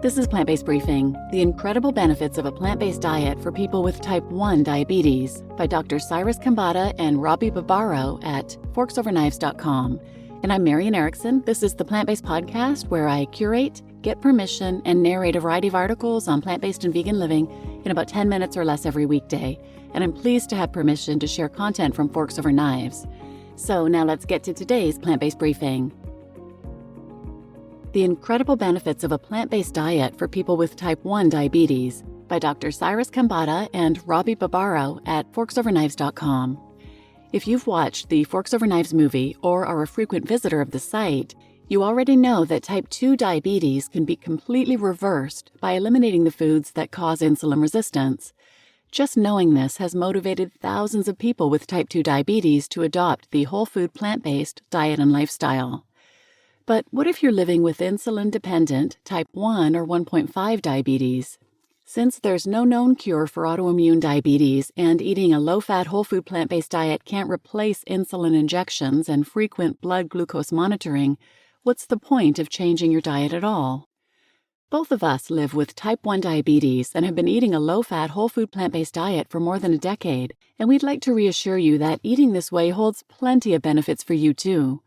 This is Plant-Based Briefing, the incredible benefits of a plant-based diet for people with type 1 diabetes by Dr. Cyrus and Robbie Barbaro at forksoverknives.com. And I'm Marian Erickson. This is the Plant-Based Podcast where I curate, get permission, and narrate a variety of articles on plant-based and vegan living in about 10 minutes or less every weekday. And I'm pleased to have permission to share content from Forks Over Knives. So now let's get to today's Plant-Based Briefing. The Incredible Benefits of a Plant-Based Diet for People with Type 1 Diabetes by Dr. Cyrus and Robbie Barbaro at forksoverknives.com. If you've watched the Forks Over Knives movie or are a frequent visitor of the site, you already know that type 2 diabetes can be completely reversed by eliminating the foods that cause insulin resistance. Just knowing this has motivated thousands of people with type 2 diabetes to adopt the whole food plant-based diet and lifestyle. But what if you're living with insulin-dependent type 1 or 1.5 diabetes? Since there's no known cure for autoimmune diabetes and eating a low-fat whole food plant-based diet can't replace insulin injections and frequent blood glucose monitoring, what's the point of changing your diet at all? Both of us live with type 1 diabetes and have been eating a low-fat whole food plant-based diet for more than a decade, and we'd like to reassure you that eating this way holds plenty of benefits for you too.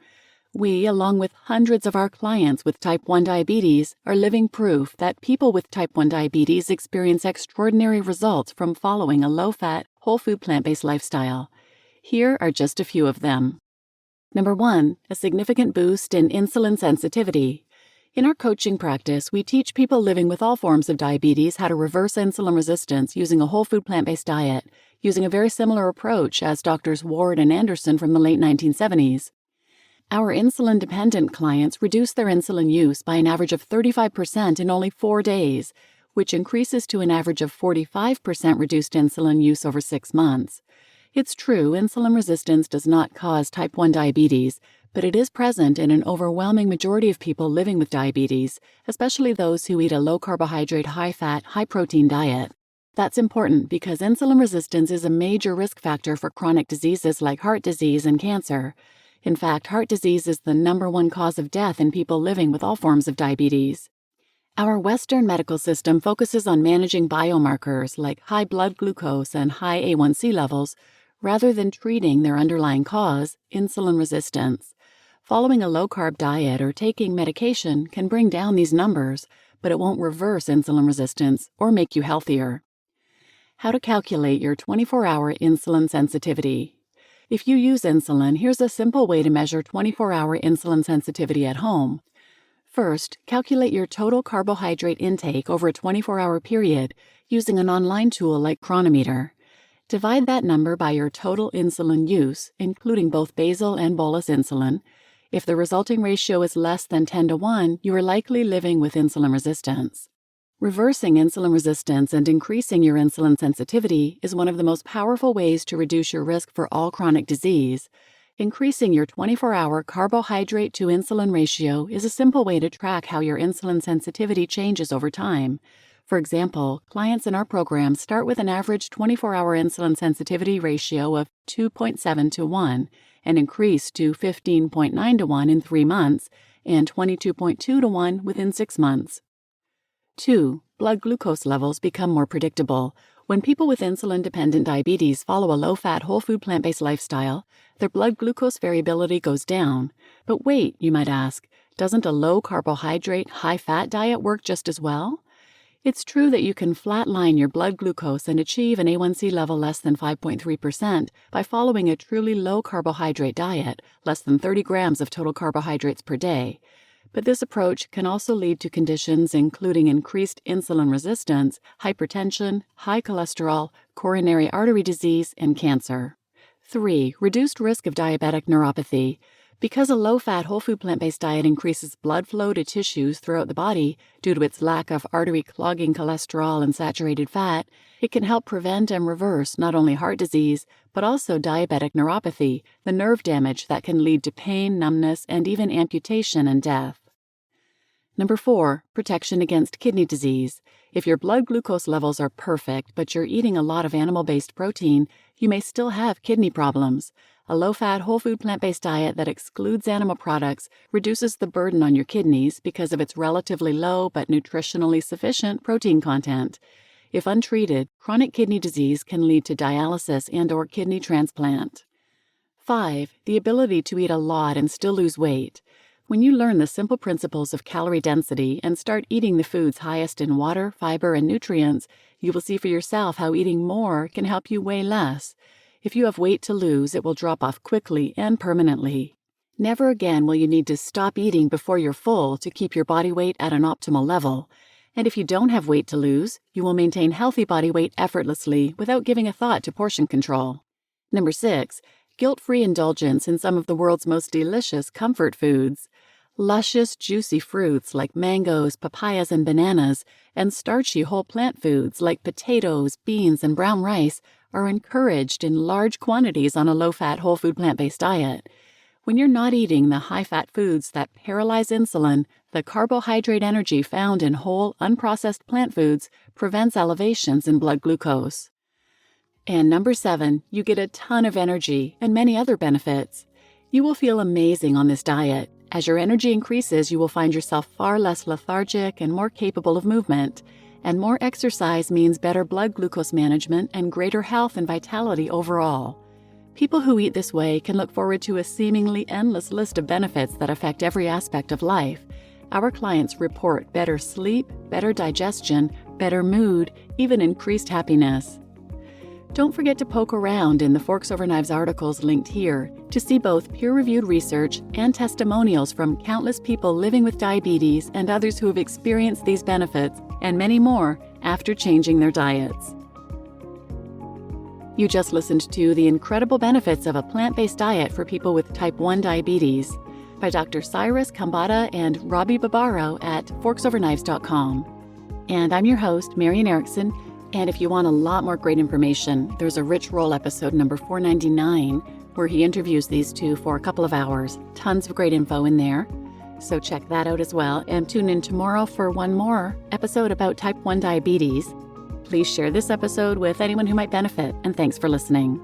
We, along with hundreds of our clients with type 1 diabetes, are living proof that people with type 1 diabetes experience extraordinary results from following a low-fat, whole food plant-based lifestyle. Here are just a few of them. Number 1, a significant boost in insulin sensitivity. In our coaching practice, we teach people living with all forms of diabetes how to reverse insulin resistance using a whole food plant-based diet, using a very similar approach as Drs. Ward and Anderson from the late 1970s. Our insulin-dependent clients reduce their insulin use by an average of 35% in only 4 days, which increases to an average of 45% reduced insulin use over 6 months. It's true, insulin resistance does not cause type 1 diabetes, but it is present in an overwhelming majority of people living with diabetes, especially those who eat a low-carbohydrate, high-fat, high-protein diet. That's important because insulin resistance is a major risk factor for chronic diseases like heart disease and cancer. In fact, heart disease is the #1 cause of death in people living with all forms of diabetes. Our Western medical system focuses on managing biomarkers like high blood glucose and high A1C levels rather than treating their underlying cause, insulin resistance. Following a low-carb diet or taking medication can bring down these numbers, but it won't reverse insulin resistance or make you healthier. How to calculate your 24-hour insulin sensitivity. If you use insulin, here's a simple way to measure 24-hour insulin sensitivity at home. First, calculate your total carbohydrate intake over a 24-hour period using an online tool like Chronometer. Divide that number by your total insulin use, including both basal and bolus insulin. If the resulting ratio is less than 10:1, you are likely living with insulin resistance. Reversing insulin resistance and increasing your insulin sensitivity is one of the most powerful ways to reduce your risk for all chronic disease. Increasing your 24-hour carbohydrate to insulin ratio is a simple way to track how your insulin sensitivity changes over time. For example, clients in our program start with an average 24-hour insulin sensitivity ratio of 2.7:1 and increase to 15.9:1 in 3 months and 22.2:1 within 6 months. 2. Blood glucose levels become more predictable. When people with insulin-dependent diabetes follow a low-fat, whole food plant-based lifestyle, their blood glucose variability goes down. But wait, you might ask, doesn't a low-carbohydrate, high-fat diet work just as well? It's true that you can flatline your blood glucose and achieve an A1C level less than 5.3% by following a truly low-carbohydrate diet, less than 30 grams of total carbohydrates per day. But this approach can also lead to conditions including increased insulin resistance, hypertension, high cholesterol, coronary artery disease, and cancer. 3. Reduced risk of diabetic neuropathy. Because a low-fat, whole food plant-based diet increases blood flow to tissues throughout the body due to its lack of artery-clogging cholesterol and saturated fat, it can help prevent and reverse not only heart disease, but also diabetic neuropathy, the nerve damage that can lead to pain, numbness, and even amputation and death. Number 4, protection against kidney disease. If your blood glucose levels are perfect, but you're eating a lot of animal-based protein, you may still have kidney problems. A low-fat, whole-food plant-based diet that excludes animal products reduces the burden on your kidneys because of its relatively low but nutritionally sufficient protein content. If untreated, chronic kidney disease can lead to dialysis and/or kidney transplant. 5. The ability to eat a lot and still lose weight. When you learn the simple principles of calorie density and start eating the foods highest in water, fiber, and nutrients, you will see for yourself how eating more can help you weigh less. If you have weight to lose, it will drop off quickly and permanently. Never again will you need to stop eating before you're full to keep your body weight at an optimal level. And if you don't have weight to lose, you will maintain healthy body weight effortlessly without giving a thought to portion control. Number 6. Guilt-free indulgence in some of the world's most delicious comfort foods. Luscious, juicy fruits like mangoes, papayas, and bananas, and starchy whole plant foods like potatoes, beans, and brown rice are encouraged in large quantities on a low-fat, whole-food plant-based diet. When you're not eating the high-fat foods that paralyze insulin, the carbohydrate energy found in whole, unprocessed plant foods prevents elevations in blood glucose. And number 7, you get a ton of energy and many other benefits. You will feel amazing on this diet. As your energy increases, you will find yourself far less lethargic and more capable of movement. And more exercise means better blood glucose management and greater health and vitality overall. People who eat this way can look forward to a seemingly endless list of benefits that affect every aspect of life. Our clients report better sleep, better digestion, better mood, even increased happiness. Don't forget to poke around in the Forks Over Knives articles linked here to see both peer-reviewed research and testimonials from countless people living with diabetes and others who have experienced these benefits and many more after changing their diets. You just listened to The Incredible Benefits of a Plant-Based Diet for People with Type 1 Diabetes by Dr. Cyrus Kambata and Robbie Barbaro at forksoverknives.com. And I'm your host, Marian Erickson. And if you want a lot more great information, there's a Rich Roll episode number 499 where he interviews these two for a couple of hours. Tons of great info in there. So check that out as well, and tune in tomorrow for one more episode about type 1 diabetes. Please share this episode with anyone who might benefit, and thanks for listening.